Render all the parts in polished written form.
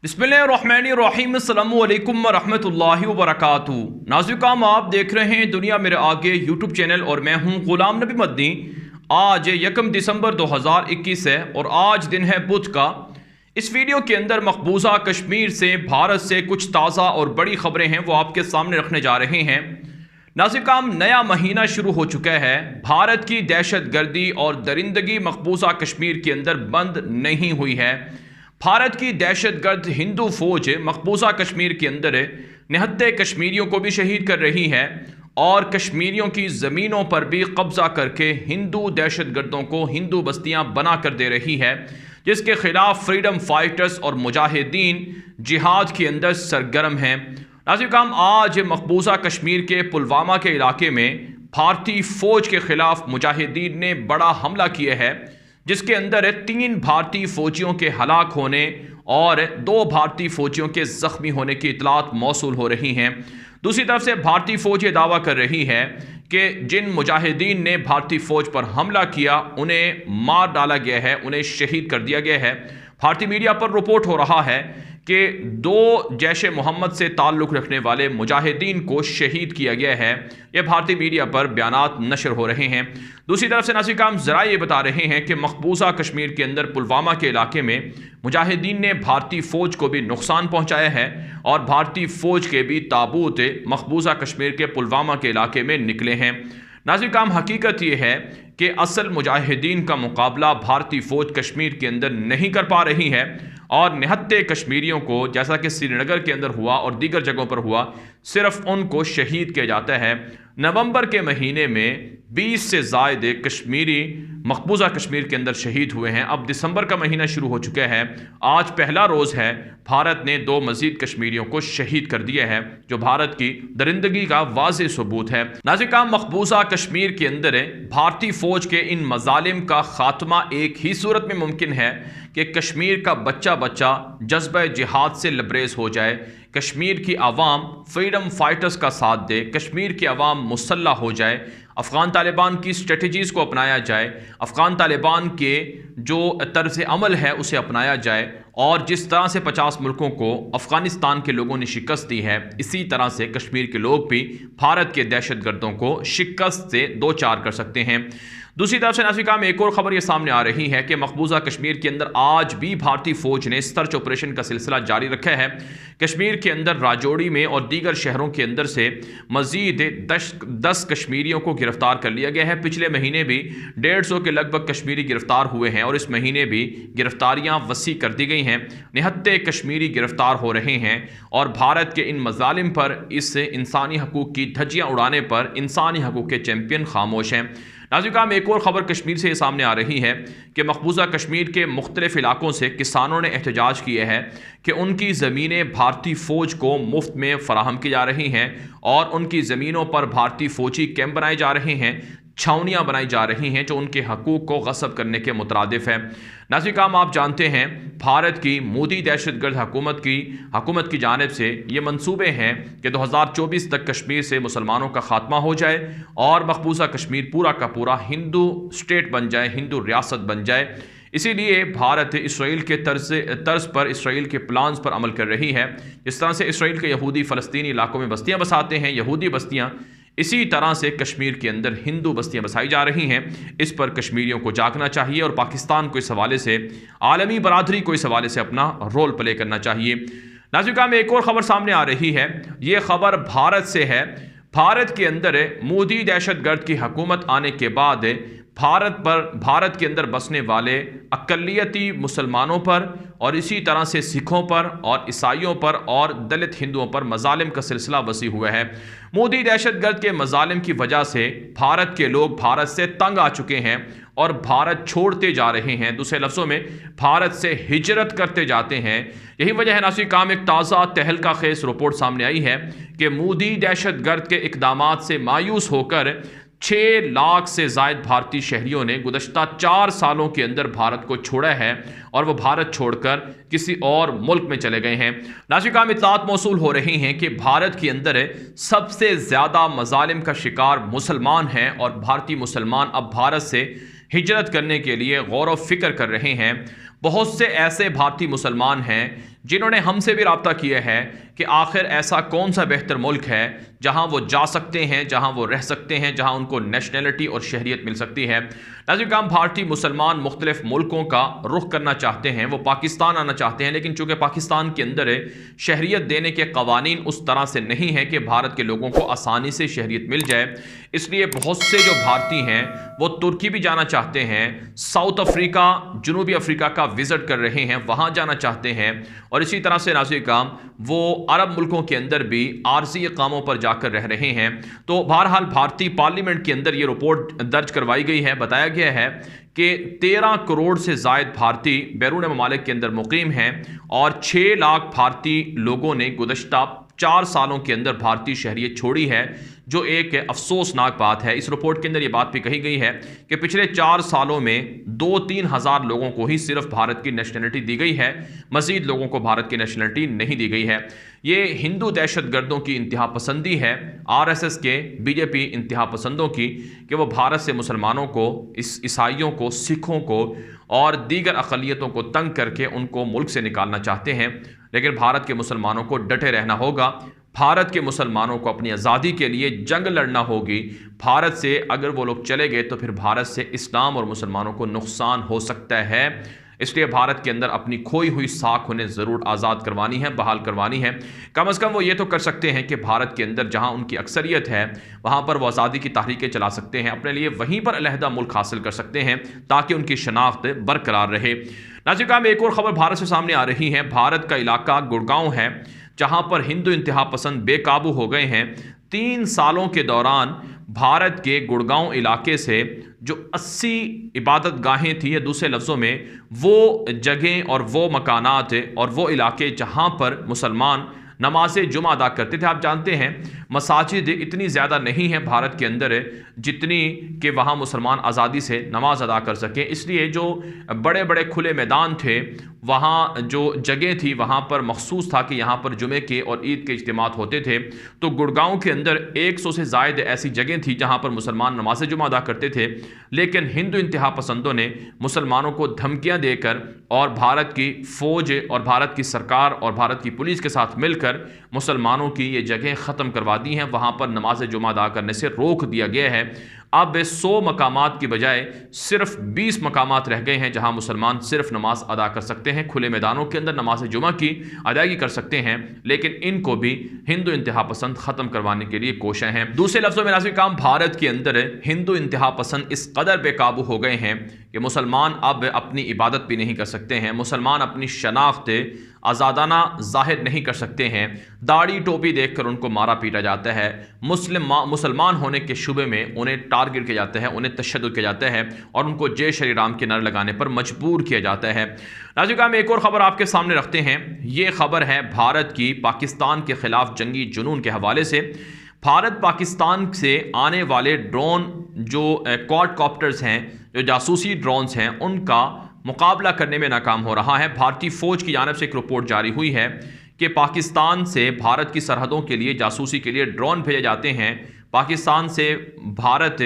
बिस्मिल्लाहिर्रहमानिर्रहीम अस्सलामु अलैकुम वरहमतुल्लाहि वबरकातुहू। नाज़िकाम, आप देख रहे हैं दुनिया मेरे आगे यूट्यूब चैनल और मैं हूं गुलाम नबी मदनी। आज 1 दिसंबर 2021 है और आज दिन है बुध का। इस वीडियो के अंदर मकबूजा कश्मीर से भारत से कुछ ताज़ा और बड़ी खबरें हैं वो आपके सामने रखने जा रहे हैं। नाज़िकाम, नया महीना शुरू हो चुका है। भारत की दहशत गर्दी और दरिंदगी मकबूजा कश्मीर के अंदर बंद नहीं हुई है। भारत की दहशतगर्द हिंदू फौज मकबूजा कश्मीर के अंदर निहत्ते कश्मीरियों को भी शहीद कर रही है और कश्मीरियों की ज़मीनों पर भी कब्जा करके हिंदू दहशतगर्दों को हिंदू बस्तियां बना कर दे रही है, जिसके खिलाफ फ्रीडम फाइटर्स और मुजाहिदीन जिहाद के अंदर सरगर्म हैं। नाज़िकाम, आज मकबूजा कश्मीर के पुलवामा के इलाके में भारतीय फौज के खिलाफ मुजाहिदीन ने बड़ा हमला किया है, जिसके अंदर 3 भारतीय फौजियों के हलाक होने और 2 भारतीय फौजियों के जख्मी होने की इतलात मौसूल हो रही हैं। दूसरी तरफ से भारतीय फौज ये दावा कर रही है कि जिन मुजाहिदीन ने भारतीय फौज पर हमला किया उन्हें मार डाला गया है, उन्हें शहीद कर दिया गया है। भारतीय मीडिया पर रिपोर्ट हो रहा है कि 2 जैश मोहम्मद से ताल्लुक़ रखने वाले मुजाहिदीन को शहीद किया गया है। यह भारतीय मीडिया पर बयानात नशर हो रहे हैं। दूसरी तरफ से नाज़िकाम, ज़रा ये बता रहे हैं कि मकबूजा कश्मीर के अंदर पुलवामा के इलाके में मुजाहिदीन ने भारतीय फ़ौज को भी नुकसान पहुँचाया है और भारतीय फ़ौज के भी ताबूत मकबूजा कश्मीर के पुलवामा के इलाके में निकले हैं। नाज़िकाम, हकीकत यह है कि असल मुजाहिदीन का मुकाबला भारतीय फ़ौज कश्मीर के अंदर नहीं कर पा रही है और निहत्ते कश्मीरियों को, जैसा कि श्रीनगर के अंदर हुआ और दीगर जगहों पर हुआ, सिर्फ उनको शहीद किया जाता है। नवंबर के महीने में 20 से ज़ायद कश्मीरी मकबूजा कश्मीर के अंदर शहीद हुए हैं। अब दिसंबर का महीना शुरू हो चुका है। आज पहला रोज़ है। भारत ने 2 मज़ीद कश्मीरियों को शहीद कर दिया है, जो भारत की दरिंदगी का वाज़ेह सबूत है। नाज़िकाम, मकबूजा कश्मीर के अंदर भारतीय फ़ौज के इन मज़ालिम का ख़ात्मा एक ही सूरत में मुमकिन है कि कश्मीर का बच्चा बच्चा जज्बा जिहाद से लबरेज हो जाए, कश्मीर की आवाम फ्रीडम फाइटर्स का साथ दे, कश्मीर की आवाम मुसल्ला हो जाए, अफ़गान तालिबान की स्ट्रेटजीज़ को अपनाया जाए, अफ़गान तालिबान के जो तर्ज़ अमल है उसे अपनाया जाए और जिस तरह से 50 मुल्कों को अफ़गानिस्तान के लोगों ने शिकस्त दी है, इसी तरह से कश्मीर के लोग भी भारत के दहशतगर्दों को शिकस्त से दो चार कर सकते हैं। दूसरी तरफ से नाज़िकाम, एक और खबर ये सामने आ रही है कि मकबूजा कश्मीर के अंदर आज भी भारतीय फ़ौज ने सर्च ऑपरेशन का सिलसिला जारी रखा है। कश्मीर के अंदर राजौरी में और दीगर शहरों के अंदर से मज़ीद 10 कश्मीरियों को गिरफ्तार कर लिया गया है। पिछले महीने भी 150 के लगभग कश्मीरी गिरफ्तार हुए हैं और इस महीने भी गिरफ्तारियां वसी कर दी गई हैं। निहत्ते कश्मीरी गिरफ्तार हो रहे हैं और भारत के इन मज़ालिम पर, इस इंसानी हकूक़ की धज्जियाँ उड़ाने पर इंसानी हकूक़ के चैम्पियन खामोश हैं। नाज़िकाम, एक और ख़बर कश्मीर से सामने आ रही है कि मकबूजा कश्मीर के मुख्तलिफ़ इलाकों से किसानों ने एहतजाज किया है कि उनकी ज़मीनें भारतीय फ़ौज को मुफ्त में फ़राहम की जा रही हैं और उनकी ज़मीनों पर भारतीय फ़ौजी कैंप बनाए जा रहे हैं, छावनियाँ बनाई जा रही हैं जो उनके हकूक़ को गस्ब करने के मुतरादिफ है। नाज़िकाम, आप जानते हैं भारत की मोदी दहशतगर्द हुकूमत की जानिब से ये मंसूबे हैं कि 2024 तक कश्मीर से मुसलमानों का ख़ात्मा हो जाए और मकबूजा कश्मीर पूरा का पूरा हिंदू स्टेट बन जाए, हिंदू रियासत बन जाए। इसीलिए भारत इसराइल के तर्ज पर इसराइल के प्लान्स पर अमल कर रही है। जिस तरह से इसराइल के यहूदी फ़लस्तीनी इलाकों में बस्तियाँ बसाते हैं, यहूदी बस्तियाँ, इसी तरह से कश्मीर के अंदर हिंदू बस्तियां बसाई जा रही हैं। इस पर कश्मीरियों को जागना चाहिए और पाकिस्तान को इस हवाले से, आलमी बरादरी को इस हवाले से अपना रोल प्ले करना चाहिए। नाज़िकाम, में एक और ख़बर सामने आ रही है। ये ख़बर भारत से है। भारत के अंदर मोदी दहशतगर्द की हुकूमत आने के बाद भारत के अंदर बसने वाले अक़लियती मुसलमानों पर और इसी तरह से सिखों पर और ईसाइयों पर और दलित हिंदुओं पर मज़ालिम का सिलसिला वसी हुआ है। मोदी दहशतगर्द के मज़ालिम की वजह से भारत के लोग भारत से तंग आ चुके हैं और भारत छोड़ते जा रहे हैं। दूसरे लफ्ज़ों में, भारत से हिजरत करते जाते हैं। यही वजह है नाज़िकाम, एक ताज़ा तहलका खेज़ रिपोर्ट सामने आई है कि मोदी दहशतगर्द के इक़दामात से मायूस होकर 6 लाख से ज़ायद भारतीय शहरियों ने गुज़श्ता 4 सालों के अंदर भारत को छोड़ा है और वो भारत छोड़कर किसी और मुल्क में चले गए हैं। नाज़िकाम, इत्तलात मौसूल हो रही हैं कि भारत के अंदर सबसे ज़्यादा मज़ालिम का शिकार मुसलमान हैं और भारतीय मुसलमान अब भारत से हिजरत करने के लिए गौर व फिक्र कर रहे हैं। बहुत से ऐसे भारतीय मुसलमान हैं जिन्होंने हमसे भी रब्ता किया है कि आखिर ऐसा कौन सा बेहतर मुल्क है जहां वो जा सकते हैं, जहां वो रह सकते हैं, जहां उनको नेशनैलिटी और शहरियत मिल सकती है। नाज़रीन, भारतीय मुसलमान मुख्तलिफ मुल्कों का रुख करना चाहते हैं, वो पाकिस्तान आना चाहते हैं, लेकिन चूंकि पाकिस्तान के अंदर शहरियत देने के कवानीन उस तरह से नहीं है कि भारत के लोगों को आसानी से शहरियत मिल जाए, इसलिए बहुत से जो भारतीय हैं वो तुर्की भी जाना चाहते हैं, साउथ अफ्रीका, जनूबी अफ्रीका का विजिट कर रहे हैं, वहां जाना चाहते हैं, और इसी तरह से नाज़रीन वो अरब मुल्कों के अंदर भी आरजी कामों पर जाकर रह रहे हैं। तो बहरहाल भारतीय पार्लियामेंट के अंदर ये रिपोर्ट दर्ज करवाई गई है। बताया गया है कि 13 करोड़ से ज़ायद भारतीय बैरून ममालिक के अंदर मुकीम हैं और 6 लाख भारतीय लोगों ने गुज़श्ता 4 सालों के अंदर भारतीय शहरियत छोड़ी है, जो एक अफसोसनाक बात है। इस रिपोर्ट के अंदर ये बात भी कही गई है कि पिछले 4 सालों में 2-3 हज़ार लोगों को ही सिर्फ भारत की नेशनलिटी दी गई है, मज़ीद लोगों को भारत की नेशनलिटी नहीं दी गई है। ये हिंदू दहशतगर्दों की इंतहा पसंदी है, RSS के, बीजेपी इंतहा पसंदों की, कि वो भारत से मुसलमानों को, ईसाइयों को, सिखों को और दीगर अक़लियतों को तंग करके उनको मुल्क से निकालना चाहते हैं। लेकिन भारत के मुसलमानों को डटे रहना होगा। भारत के मुसलमानों को अपनी आज़ादी के लिए जंग लड़ना होगी। भारत से अगर वो लोग चले गए तो फिर भारत से इस्लाम और मुसलमानों को नुकसान हो सकता है। इसलिए भारत के अंदर अपनी खोई हुई साख उन्हें ज़रूर आज़ाद करवानी है, बहाल करवानी है। कम अज़ कम वो ये तो कर सकते हैं कि भारत के अंदर जहाँ उनकी अक्सरियत है वहाँ पर वो आज़ादी की तहरीकें चला सकते हैं, अपने लिए वहीं पर अलहदा मुल्क हासिल कर सकते हैं ताकि उनकी शनाख्त बरकरार रहे। नाज़रीन, एक और ख़बर भारत से सामने आ रही है। भारत का इलाका गुड़गांव है जहाँ पर हिंदू इंतहा पसंद बेकाबू हो गए हैं। 3 सालों के दौरान भारत के गुड़गांव इलाके से जो 80 इबादत गाहें थी, या दूसरे लफ्ज़ों में वो जगहें और वो मकानात और वो इलाके जहाँ पर मुसलमान नमाज जुमा अदा करते थे। आप जानते हैं मसाजिद इतनी ज़्यादा नहीं है भारत के अंदर जितनी कि वहाँ मुसलमान आज़ादी से नमाज अदा कर सकें, इसलिए जो बड़े बड़े खुले मैदान थे, वहाँ जो जगह थी, वहाँ पर मखसूस था कि यहाँ पर जुमे के और ईद के इज्तिमात होते थे। तो गुड़गांव के अंदर 100 से ज़ायद ऐसी जगह थी जहाँ पर मुसलमान नमाज जुमा अदा करते थे, लेकिन हिंदू इंतहा पसंदों ने मुसलमानों को धमकियाँ देकर और भारत की फ़ौज और भारत की सरकार और भारत की पुलिस के साथ मिलकर मुसलमानों की ये जगह ख़त्म करवा दी हैं। वहाँ पर नमाज जुमा अदा करने से रोक दिया गया है। अब 100 मकामात की बजाय सिर्फ 20 मकामात रह गए हैं जहां मुसलमान सिर्फ नमाज अदा कर सकते हैं, खुले मैदानों के अंदर नमाज जुमा की अदायगी कर सकते हैं। लेकिन इनको भी हिंदू इंतहा पसंद ख़त्म करवाने के लिए कोशिश हैं। दूसरे लफ्ज़ों में नाज़रीन, भारत के अंदर हिंदू इंतहा पसंद इस कदर बेकाबू हो गए हैं कि मुसलमान अब अपनी इबादत भी नहीं कर सकते हैं, मुसलमान अपनी शनाख्त आज़ादाना ज़ाहिर नहीं कर सकते हैं। दाढ़ी टोपी देखकर उनको मारा पीटा जाता है, मुसलमान होने के शुबे में उन्हें टारगेट किया जाता है, उन्हें तशद्दुद किया जाता है और उनको जय श्री राम के नारे लगाने पर मजबूर किया जाता है। नाज़रीन, हम एक और ख़बर आपके सामने रखते हैं। ये खबर है भारत की पाकिस्तान के ख़िलाफ़ जंगी जुनून के हवाले से। भारत पाकिस्तान से आने वाले ड्रोन जो क्वाडकॉप्टर्स हैं, जो जासूसी ड्रोन्स हैं, उनका मुकाबला करने में नाकाम हो रहा है। भारतीय फ़ौज की जानिब से एक रिपोर्ट जारी हुई है कि पाकिस्तान से भारत की सरहदों के लिए जासूसी के लिए ड्रोन भेजे जाते हैं। पाकिस्तान से भारत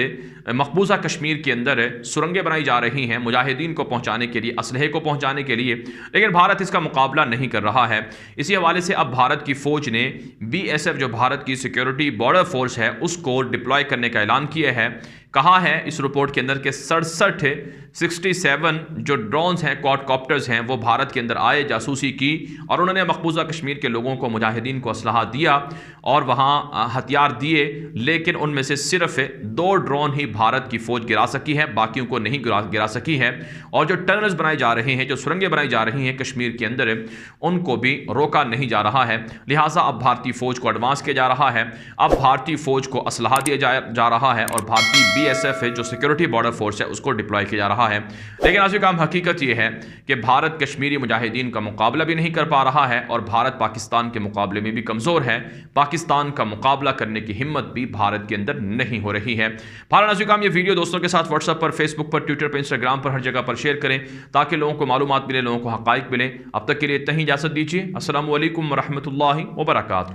मकबूजा कश्मीर के अंदर सुरंगें बनाई जा रही हैं मुजाहिदीन को पहुंचाने के लिए, असलहे को पहुंचाने के लिए, लेकिन भारत इसका मुकाबला नहीं कर रहा है। इसी हवाले से अब भारत की फ़ौज ने BSF जो भारत की सिक्योरिटी बॉर्डर फोर्स है उसको डिप्लॉय करने का ऐलान किया है। कहा है इस रिपोर्ट के अंदर कि 67 जो ड्रोन्स हैं, क्वाडकॉप्टर्स हैं, वो भारत के अंदर आए, जासूसी की और उन्होंने मकबूजा कश्मीर के लोगों को, मुजाहिदीन को असलहा दिया और वहाँ हथियार दिए, लेकिन उनमें से सिर्फ 2 ड्रोन ही भारत की फ़ौज गिरा सकी है, बाकियों को नहीं गिरा सकी है। और जो टनल्स बनाए जा रहे हैं, जो सुरंगें बनाई जा रही हैं कश्मीर के अंदर, उनको भी रोका नहीं जा रहा है। लिहाजा अब भारतीय फ़ौज को एडवांस किया जा रहा है, अब भारतीय फ़ौज को असलहा दिया जा रहा है और भारतीय BSF जो सिक्योरिटी बॉर्डर फोर्स है उसको डिप्लॉय किया जा रहा है। लेकिन आज काम हकीकत यह है कि भारत कश्मीरी मुजाहिदीन का मुकाबला भी नहीं कर पा रहा है और भारत पाकिस्तान के मुकाबले में भी कमज़ोर है। पाकिस्तान का मुकाबला करने की हिम्मत भी भारत के अंदर नहीं हो रही है। भारत काम ये वीडियो दोस्तों के साथ व्हाट्सएप पर, फेसबुक पर, ट्विटर पर, इंस्टाग्राम पर, हर जगह पर शेयर करें ताकि लोगों को मालूमात मिले, लोगों को हक़ाइक़ मिले। अब तक के लिए इतना ही इजाज़त दीजिए। अस्सलामु अलैकुम व रहमतुल्लाहि व बरकातुहू।